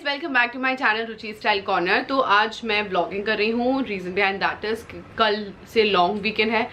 Guys welcome back to my channel Ruchi style corner. तो आज मैं व्लॉगिंग कर रही हूँ। रीजन बिहाइंड दैट इज कल से लॉन्ग वीकेंड है,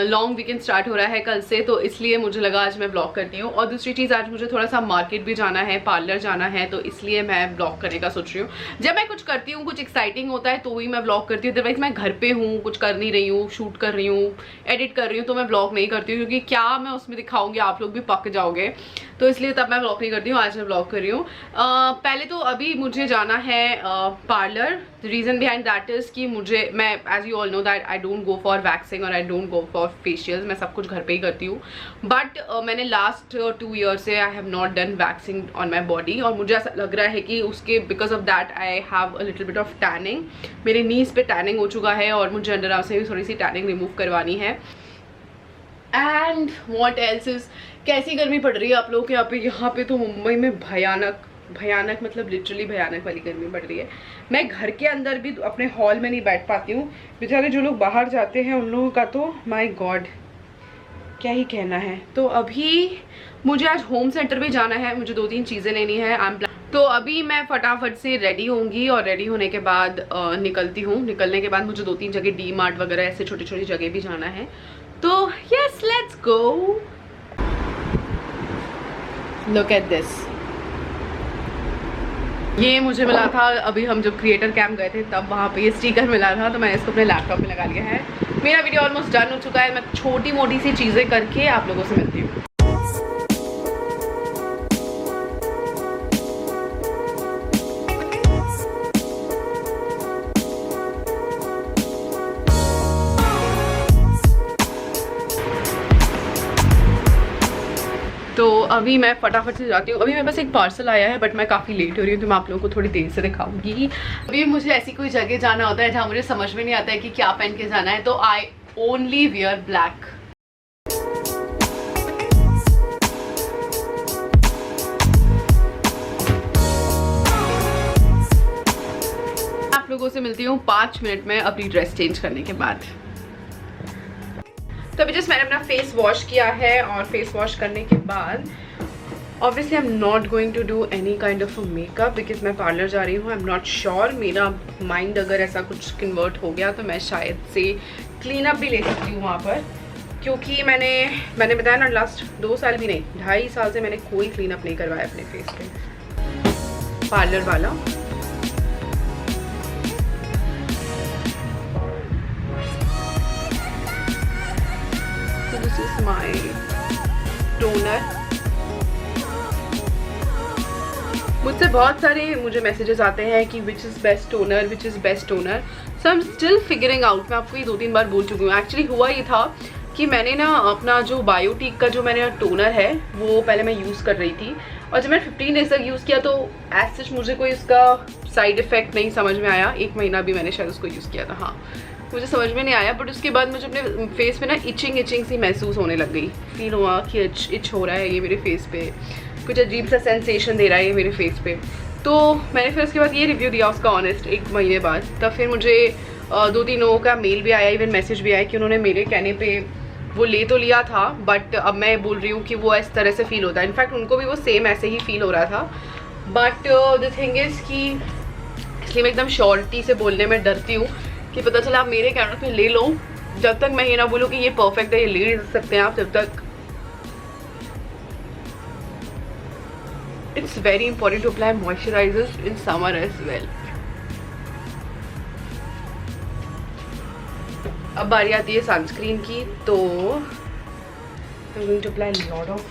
लॉन्ग वीकेंड स्टार्ट हो रहा है कल से, तो इसलिए मुझे लगा आज मैं ब्लॉग करती हूँ। और दूसरी चीज़, आज मुझे थोड़ा सा मार्केट भी जाना है, पार्लर जाना है, तो इसलिए मैं ब्लॉग करने का सोच रही हूँ। जब मैं कुछ करती हूँ, कुछ एक्साइटिंग होता है तो ही मैं ब्लॉग करती हूँ। अदरवाइज मैं घर पे हूँ, कुछ कर नहीं रही हूँ, शूट कर रही हूँ, एडिट कर रही हूँ, तो मैं ब्लॉग नहीं करती हूँ, क्योंकि क्या मैं उसमें दिखाऊंगी, आप लोग भी पक जाओगे, तो इसलिए तब मैं ब्लॉग नहीं करती हूँ। आज मैं ब्लॉग कर रही हूँ। पहले तो अभी मुझे जाना है parlour. Reason behind that is कि मैं as you all know that I don't go for waxing और I don't go for facials. मैं सब कुछ घर पे ही करती हूँ, बट मैंने लास्ट 2 ईयर से I have not done waxing on my body, और मुझे ऐसा लग रहा है कि उसके because of that I have a little bit of tanning. मेरे नीज पे टैनिंग हो चुका है और मुझे अंडर आर्म्स से भी थोड़ी सी टैनिंग रिमूव करवानी है। एंड वॉट एल्स इज, कैसी गर्मी पड़ रही है आप लोगों के यहाँ पे तो मुंबई में भयानक मतलब लिटरली भयानक वाली गर्मी पड़ रही है। मैं घर के अंदर भी अपने हॉल में नहीं बैठ पाती हूँ। बेचारे जो लोग बाहर जाते हैं उन लोगों का तो माय गॉड क्या ही कहना है। तो अभी मुझे आज होम सेंटर भी जाना है, मुझे 2-3 चीज़ें लेनी है। तो अभी मैं फटाफट से रेडी होंगी और रेडी होने के बाद निकलती हूँ। निकलने के बाद मुझे 2-3 जगह डी मार्ट वगैरह ऐसे छोटी छोटी जगह भी जाना है। तो yes, let's go. Look at this, ये मुझे मिला था अभी हम जब क्रिएटर कैंप गए थे, तब वहाँ पे ये स्टिकर मिला था, तो मैंने इसको अपने लैपटॉप में लगा लिया है। मेरा वीडियो ऑलमोस्ट डन हो चुका है। मैं छोटी मोटी सी चीज़ें करके आप लोगों से मिलती हूँ। तो अभी मैं फटाफट से जाती हूँ। अभी मेरे पास एक पार्सल आया है, बट मैं काफ़ी लेट हो रही हूँ, तो मैं आप लोगों को थोड़ी देर से दिखाऊंगी। अभी मुझे ऐसी कोई जगह जाना होता है जहाँ मुझे समझ में नहीं आता है कि क्या पहन के जाना है, तो आई ओनली वियर ब्लैक। आप लोगों से मिलती हूँ 5 मिनट में अपनी ड्रेस चेंज करने के बाद। तो अभी जस्ट मैंने अपना फेस वॉश किया है, और फेस वॉश करने के बाद obviously I am not going to do any kind of makeup, because मैं पार्लर जा रही हूँ। आई एम नॉट श्योर, मेरा माइंड अगर ऐसा कुछ कन्वर्ट हो गया तो मैं शायद से क्लीन अप भी ले सकती हूँ वहाँ पर, क्योंकि मैंने बताया ना, लास्ट 2 साल भी नहीं, 2.5 साल से मैंने कोई क्लीन अप नहीं करवाया अपने फेस पे पार्लर वाला। This is my toner. मुझसे बहुत सारे मैसेजेस आते हैं कि which is best toner, which is best toner. So I am still figuring out. मैं आपको ये 2-3 बार बोल चुकी हूँ। एक्चुअली हुआ ये था कि मैंने ना अपना जो बायोटिक का जो मैंने टोनर है वो पहले मैं यूज़ कर रही थी, और जब मैंने 15 डेज तक यूज़ किया तो एज सच मुझे कोई इसका साइड इफ़ेक्ट नहीं समझ में आया। 1 महीना भी मैंने शायद उसको यूज़ किया था, हाँ, मुझे समझ में नहीं आया। बट उसके बाद मुझे अपने फेस पे ना इचिंग सी महसूस होने लग गई। फील हुआ कि इच हो रहा है ये मेरे फेस पे, कुछ अजीब सा सेंसेशन दे रहा है ये मेरे फेस पे। तो मैंने फिर उसके बाद ये रिव्यू दिया उसका ऑनेस्ट 1 महीने बाद। तब फिर मुझे 2-3 लोगों का मेल भी आया, इवन मैसेज भी आया कि उन्होंने मेरे कहने पे वो ले तो लिया था, बट अब मैं बोल रही हूँ कि वो इस तरह से फील होता है। इनफैक्ट उनको भी वो सेम ऐसे ही फील हो रहा था। बट द थिंग इज़ कि इसलिए मैं एकदम श्योरिटी से बोलने में डरती हूँ कि पता चला आप मेरे कैमरे पे ले लो। जब तक मैं ये ना बोलूँ कि ये परफेक्ट है, ये ले सकते हैं आप, जब तक it's very important to apply moisturisers in summer as well. अब बारी आती है सनस्क्रीन की, तो I am going to apply lot of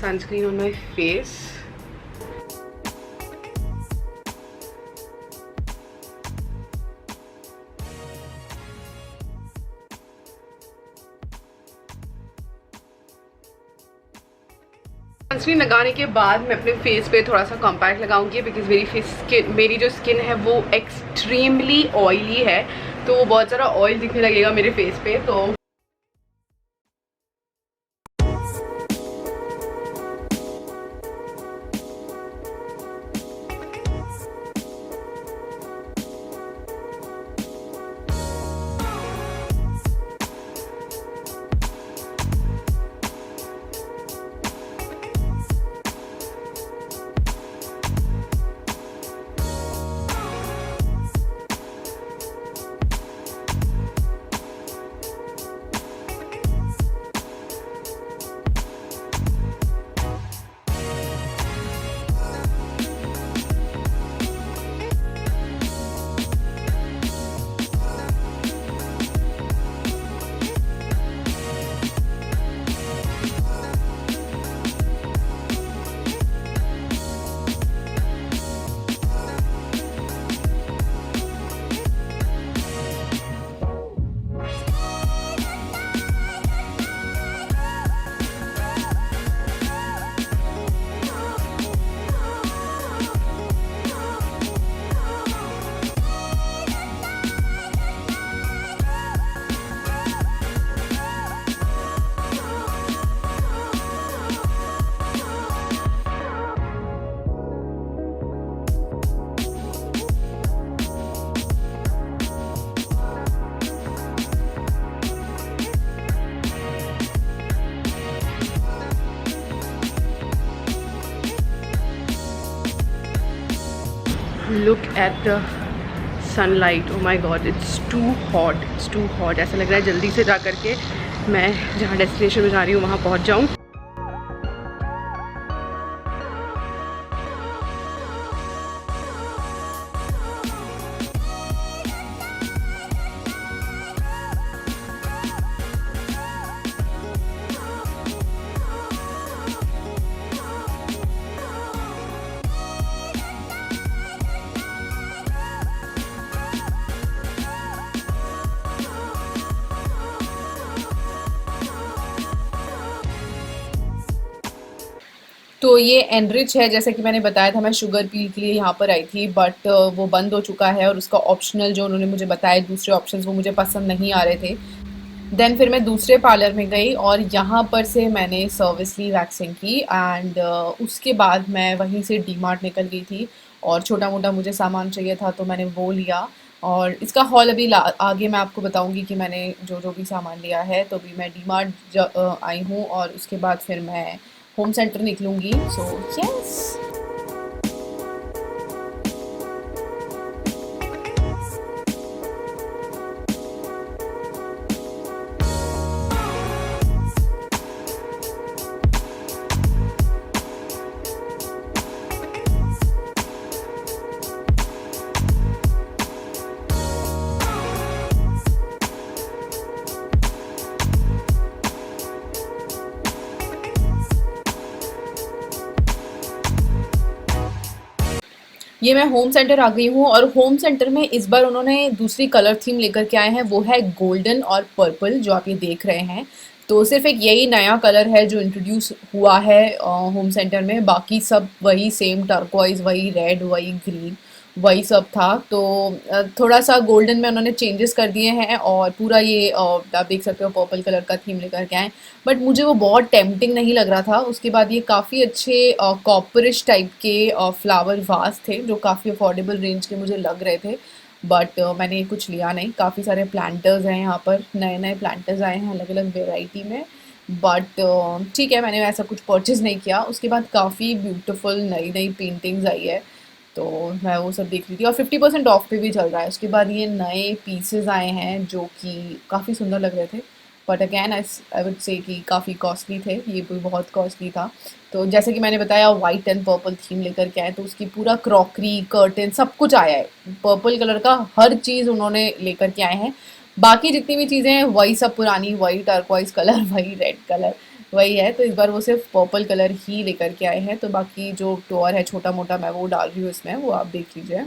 sunscreen on my face. Sunscreen लगाने के बाद मैं अपने फेस पे थोड़ा सा कॉम्पैक्ट लगाऊंगी, बिकॉज मेरी जो स्किन है वो एक्सट्रीमली ऑयली है, तो बहुत सारा ऑयल दिखने लगेगा मेरे फेस पे। तो look at the sunlight, oh my god, it's too hot. ऐसा लग रहा है जल्दी से जा करके मैं जहाँ डेस्टिनेशन में जा रही हूँ वहाँ पहुँच जाऊँ। तो ये एनरिच है, जैसे कि मैंने बताया था मैं शुगर पील के लिए यहाँ पर आई थी, बट वो बंद हो चुका है और उसका ऑप्शनल जो उन्होंने मुझे बताया दूसरे ऑप्शंस वो मुझे पसंद नहीं आ रहे थे। देन फिर मैं दूसरे पार्लर में गई और यहाँ पर से मैंने सर्विस ली वैक्सिंग की एंड उसके बाद मैं वहीं से डीमार्ट निकल गई थी और छोटा मोटा मुझे सामान चाहिए था तो मैंने वो लिया। और इसका हॉल अभी आगे मैं आपको बताऊंगी कि मैंने जो जो भी सामान लिया है। तो अभी मैं डीमार्ट आई हूँ और उसके बाद फिर मैं होम सेंटर निकलूँगी। So yes. ये मैं होम सेंटर आ गई हूँ और होम सेंटर में इस बार उन्होंने दूसरी कलर थीम लेकर के आए हैं, वो है गोल्डन और पर्पल जो आप ये देख रहे हैं। तो सिर्फ एक यही नया कलर है जो इंट्रोड्यूस हुआ है होम सेंटर में, बाकी सब वही सेम टर्कोइज, वही रेड, वही ग्रीन, वही सब था। तो थोड़ा सा गोल्डन में उन्होंने चेंजेस कर दिए हैं और पूरा ये आप देख सकते हो पर्पल कलर का थीम लेकर के आए, बट मुझे वो बहुत टेम्पटिंग नहीं लग रहा था। उसके बाद ये काफ़ी अच्छे कॉपरिश टाइप के फ्लावर वास थे जो काफ़ी अफोर्डेबल रेंज के मुझे लग रहे थे, बट मैंने कुछ लिया नहीं। काफ़ी सारे प्लांटर्स हैं यहाँ पर, नए नए प्लांटर्स आए हैं अलग अलग वेराइटी में, बट ठीक है, मैंने ऐसा कुछ परचेज़ नहीं किया। उसके बाद काफ़ी ब्यूटीफुल नई नई पेंटिंग्स आई है तो मैं वो सब देख रही थी और 50% ऑफ पे भी चल रहा है। उसके बाद ये नए पीसेस आए हैं जो कि काफ़ी सुंदर लग रहे थे, but again I would say कि काफ़ी कॉस्टली थे, ये भी बहुत कॉस्टली था। तो जैसे कि मैंने बताया वाइट एंड पर्पल थीम लेकर के आए, तो उसकी पूरा क्रॉकरी, कर्टन सब कुछ आया है, पर्पल कलर का हर चीज़ उन्होंने लेकर के आए हैं। बाकी जितनी भी चीज़ें हैं वही सब पुरानी, वही टर्कोइज कलर, वही रेड कलर, वही है। तो इस बार वो सिर्फ पर्पल कलर ही लेकर के आए हैं। तो बाकी जो टॉर है छोटा मोटा मैं वो डाल रही हूँ इसमें, वो आप देख लीजिए।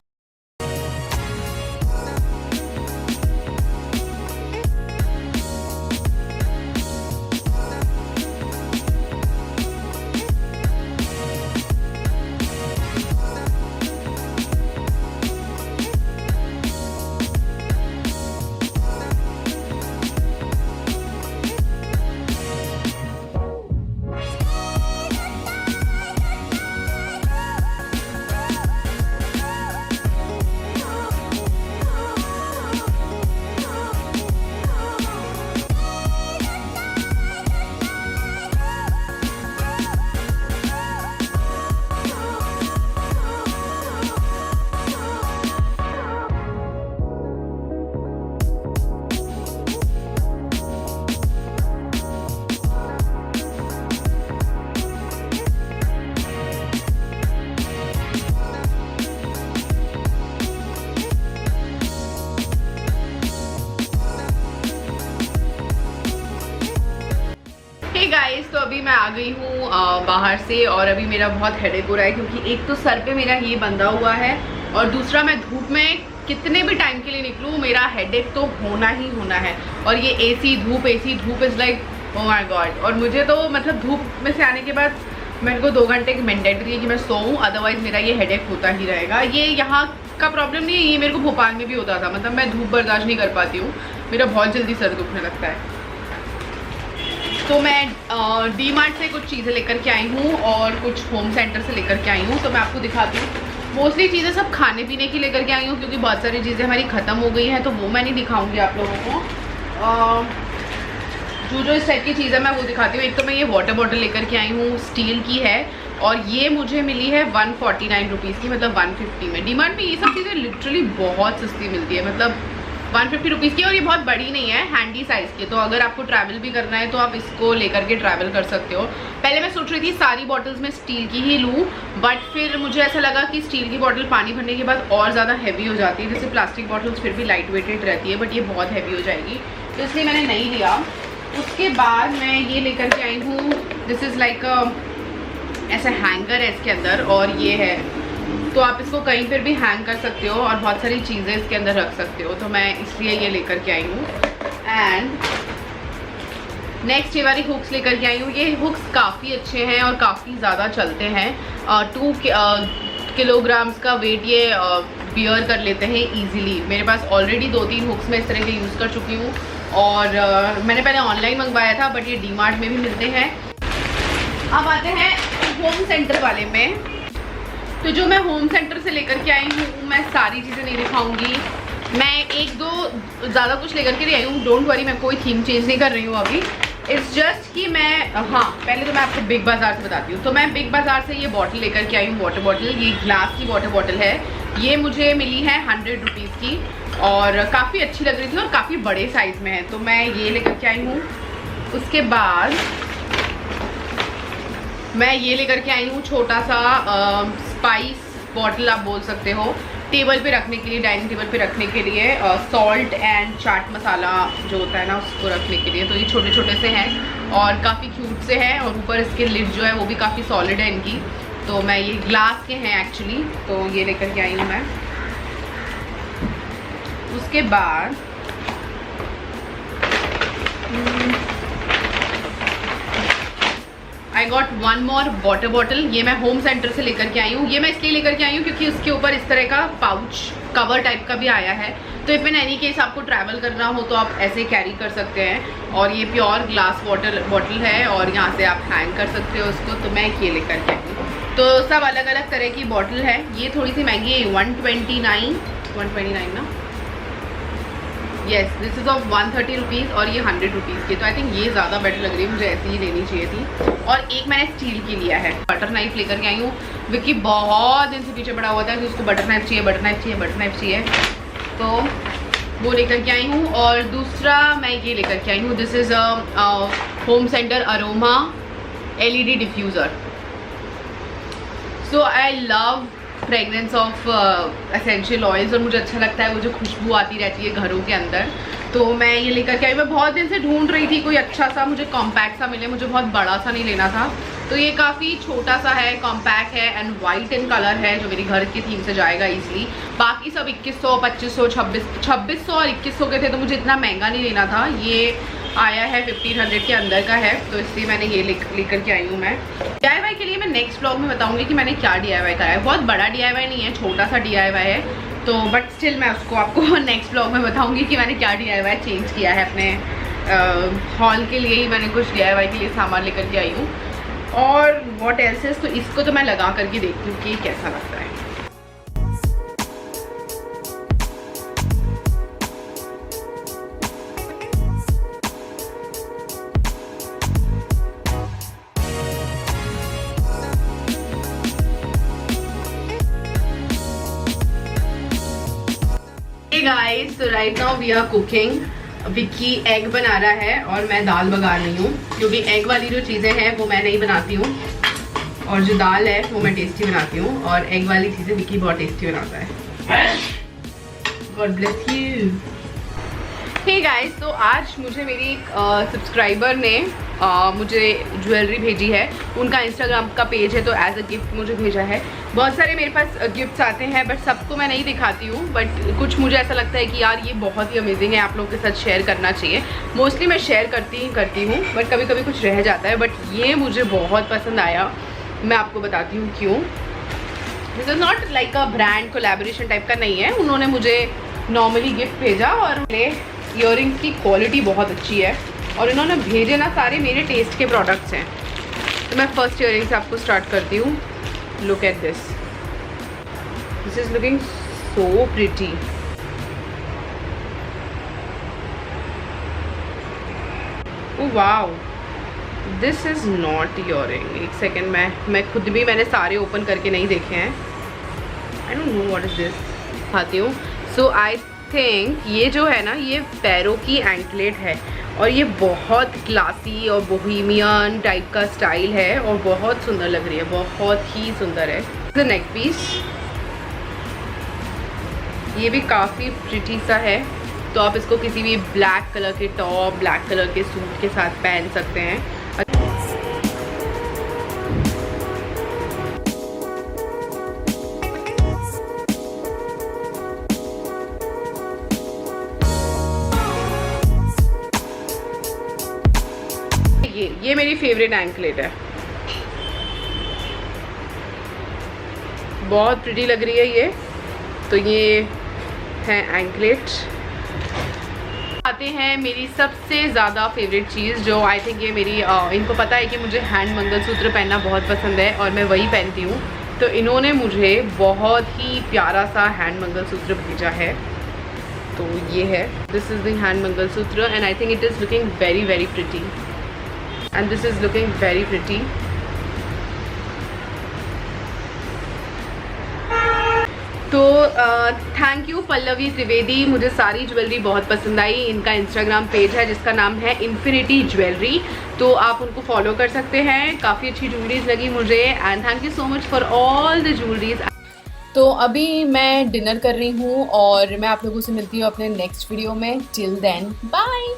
गाइस, तो अभी मैं आ गई हूँ बाहर से और अभी मेरा बहुत हेडेक हो रहा है क्योंकि एक तो सर पे मेरा ये बंधा हुआ है और दूसरा मैं धूप में कितने भी टाइम के लिए निकलूँ मेरा हेडेक तो होना ही होना है। और ये एसी धूप is like oh my God. और मुझे तो मतलब धूप में से आने के बाद मेरे को 2 घंटे की मैंडेटरी है कि मैं सोऊं, अदरवाइज़ मेरा ये हेडेक होता ही रहेगा। ये यहाँ का प्रॉब्लम नहीं है, ये मेरे को भोपाल में भी होता था। मतलब मैं धूप बर्दाश्त नहीं कर पाती हूँ, मेरा बहुत जल्दी सर दुखने लगता है। तो मैं डीमार्ट से कुछ चीज़ें लेकर के आई हूँ और कुछ होम सेंटर से लेकर के आई हूँ, तो मैं आपको दिखाती हूँ। मोस्टली चीज़ें सब खाने पीने की लेकर के आई हूँ क्योंकि बहुत सारी चीज़ें हमारी ख़त्म हो गई हैं, तो वो मैं नहीं दिखाऊँगी आप लोगों को। जो इस टाइप की चीज़ है मैं वो दिखाती हूँ। एक तो मैं ये वाटर बॉटल लेकर के आई हूँ, स्टील की है और ये मुझे मिली है 149 रुपीज़ की, मतलब 150 में। डीमार्ट में ये सब चीज़ें लिटरली बहुत सस्ती मिलती है, मतलब 150 रुपीज़ की, और ये बहुत बड़ी नहीं है, हैंडी साइज़ की। तो अगर आपको ट्रैवल भी करना है तो आप इसको लेकर के ट्रैवल कर सकते हो। पहले मैं सोच रही थी सारी बॉटल्स में स्टील की ही लूँ, बट फिर मुझे ऐसा लगा कि स्टील की बॉटल पानी भरने के बाद और ज़्यादा हैवी हो जाती है। जैसे प्लास्टिक बॉटल्स फिर भी लाइट वेटेड रहती है, बट ये बहुत हैवी हो जाएगी, तो इसलिए मैंने नहीं लिया। उसके बाद मैं ये लेकर के आई हूँ, दिस इज़ लाइक ऐसा हैंगर है इसके अंदर, और ये है, तो आप इसको कहीं पर भी हैंग कर सकते हो और बहुत सारी चीज़ें इसके अंदर रख सकते हो, तो मैं इसलिए ये लेकर के आई हूँ। एंड नेक्स्ट ये वाली हुक्स लेकर के आई हूँ। ये हुक्स काफ़ी अच्छे हैं और काफ़ी ज़्यादा चलते हैं। 2 किलोग्राम्स का वेट ये बियर कर लेते हैं ईजिली। मेरे पास ऑलरेडी 2-3 हुक्स मैं इस तरह के यूज़ कर चुकी हूँ, और मैंने पहले ऑनलाइन मंगवाया था, बट ये डीमार्ट में भी मिलते हैं। अब आते हैं होम सेंटर वाले में। तो जो मैं होम सेंटर से लेकर के आई हूँ, मैं सारी चीज़ें नहीं दिखाऊंगी, मैं 1-2 ज़्यादा कुछ लेकर के नहीं आई हूँ। डोंट वरी, मैं कोई थीम चेंज नहीं कर रही हूँ अभी। इट्स जस्ट कि मैं, हाँ, पहले तो मैं आपको बिग बाज़ार से बताती हूँ। तो मैं बिग बाज़ार से ये बॉटल लेकर के आई हूँ, वाटर बॉटल। ये ग्लास की वाटर बॉटल है, ये मुझे मिली है 100 रुपीज़ की, और काफ़ी अच्छी लग रही थी और काफ़ी बड़े साइज़ में है, तो मैं ये लेकर के आई हूँ। उसके बाद मैं ये लेकर के आई हूँ छोटा सा स्पाइस बॉटल, आप बोल सकते हो, टेबल पे रखने के लिए, डाइनिंग टेबल पे रखने के लिए, सॉल्ट एंड चाट मसाला जो होता है ना, उसको रखने के लिए। तो ये छोटे छोटे से हैं और काफ़ी क्यूट से हैं, और ऊपर इसके लिड जो है वो भी काफ़ी सॉलिड है इनकी। तो मैं ये ग्लास के हैं एक्चुअली, तो ये लेकर के आई हूँ मैं। उसके बाद I got 1 more water bottle. ये मैं होम सेंटर से लेकर के आई हूँ। ये मैं इसलिए लेकर के आई हूँ क्योंकि उसके ऊपर इस तरह का पाउच कवर टाइप का भी आया है, तो इफ इन एनी केस आपको ट्रैवल करना हो तो आप ऐसे कैरी कर सकते हैं। और ये प्योर ग्लास वाटर बॉटल है, और यहाँ से आप हैंग कर सकते हो उसको, तो मैं ये लेकर के आई हूँ। तो सब अलग अलग तरह की बॉटल है। ये थोड़ी सी महंगी है, 129 ना, yes, this is of 130 rupees, और ये 100 रुपीज़ की। तो आई थिंक ये ज़्यादा बेटर लग रही है, मुझे ऐसी ही लेनी चाहिए थी। और एक मैंने स्टील की लिया है, बटर नाइफ लेकर के आई हूँ। विक्की बहुत दिन से पीछे पड़ा हुआ था कि उसको बटर नाइफ चाहिए, बटर नाइफ चाहिए, बटर नाइफ चाहिए, तो वो लेकर के आई हूँ। और दूसरा मैं ये लेकर के आई हूँ, this is home centre aroma LED diffuser. So I love fragrance of essential oils, और मुझे अच्छा लगता है वो जो खुशबू आती रहती है घरों के अंदर, तो मैं ये लेकर के आई। मैं बहुत दिन से ढूंढ रही थी कोई अच्छा सा मुझे कॉम्पैक्ट सा मिले, मुझे बहुत बड़ा सा नहीं लेना था। तो ये काफ़ी छोटा सा है, कॉम्पैक्ट है, एंड वाइट इन कलर है, जो मेरी घर की थीम से जाएगा ईजिली। बाकी सब 2100, 2500, 2600 और 2100 के थे, तो मुझे इतना महंगा नहीं लेना था। ये आया है 1500 के अंदर का है, तो इसलिए मैंने ये लेकर के आई हूँ मैं। DIY के लिए मैं नेक्स्ट ब्लॉग में बताऊँगी कि मैंने क्या DIY करा है। बहुत बड़ा DIY नहीं है, छोटा सा DIY है, तो बट स्टिल मैं उसको आपको नेक्स्ट ब्लॉग में बताऊँगी कि मैंने क्या DIY चेंज किया है। अपने हॉल के लिए ही मैंने कुछ DIY के लिए सामान लेकर के आई हूँ। और व्हाट एल्स इज, तो इसको तो मैं लगा करके देखती हूँ कि कैसा लगता है। गाइस, तो right now we are cooking. Vicky egg बना रहा है और मैं दाल बगा रही हूँ, क्योंकि एग वाली जो चीज़ें हैं वो मैं नहीं बनाती हूँ, और जो दाल है वो मैं टेस्टी बनाती हूँ, और एग वाली चीज़ें विक्की बहुत टेस्टी बनाता है। God bless you. Hey guys, तो आज मुझे मेरी एक सब्सक्राइबर ने मुझे ज्वेलरी भेजी है। उनका इंस्टाग्राम का पेज है, तो एज अ गिफ्ट मुझे भेजा है। बहुत सारे मेरे पास गिफ्ट्स आते हैं, बट सबको मैं नहीं दिखाती हूँ, बट कुछ मुझे ऐसा लगता है कि यार ये बहुत ही अमेजिंग है, आप लोगों के साथ शेयर करना चाहिए। मोस्टली मैं शेयर करती हूँ, बट कभी कभी कुछ रह जाता है। बट ये मुझे बहुत पसंद आया, मैं आपको बताती हूँ क्यों। This is not like a brand collaboration type का नहीं है, उन्होंने मुझे नॉर्मली गिफ्ट भेजा, और ईयरिंग्स की क्वालिटी बहुत अच्छी है, और इन्होंने भेजे ना सारे मेरे टेस्ट के प्रोडक्ट्स हैं। तो मैं फर्स्ट ईयरिंग से आपको स्टार्ट करती हूँ। Look at this, this is looking so pretty. Oh wow, this is not earring. एक सेकेंड, मैं खुद भी मैंने सारे ओपन करके नहीं देखे हैं। I don't know what is this. खाती हूँ। सो आई थिंक ये जो है ना, ये पैरों की एंकलेट है और ये बहुत क्लासी और बोहेमियन टाइप का स्टाइल है और बहुत सुंदर लग रही है, बहुत ही सुंदर है। द नेक पीस ये भी काफ़ी प्रिटी सा है, तो आप इसको किसी भी ब्लैक कलर के टॉप, ब्लैक कलर के सूट के साथ पहन सकते हैं। ये मेरी फेवरेट एंकलेट है, बहुत प्रिटी लग रही है ये। तो ये है एंकलेट। आते हैं मेरी सबसे ज़्यादा फेवरेट चीज़, जो आई थिंक ये मेरी इनको पता है कि मुझे हैंड मंगलसूत्र पहनना बहुत पसंद है और मैं वही पहनती हूँ। तो इन्होंने मुझे बहुत ही प्यारा सा हैंड मंगलसूत्र भेजा है। तो ये है, this is the hand mangalsutra and I think it is looking very very pretty and this is looking very pretty. तो थैंक यू पल्लवी त्रिवेदी, मुझे सारी ज्वेलरी बहुत पसंद आई। इनका इंस्टाग्राम पेज है जिसका नाम है इन्फिनिटी ज्वेलरी, तो आप उनको फॉलो कर सकते हैं। काफ़ी अच्छी ज्वेलरीज लगी मुझे and thank you so much for all the jewelleries. तो अभी मैं डिनर कर रही हूँ और मैं आप लोगों से मिलती हूँ अपने नेक्स्ट वीडियो में। Till then bye.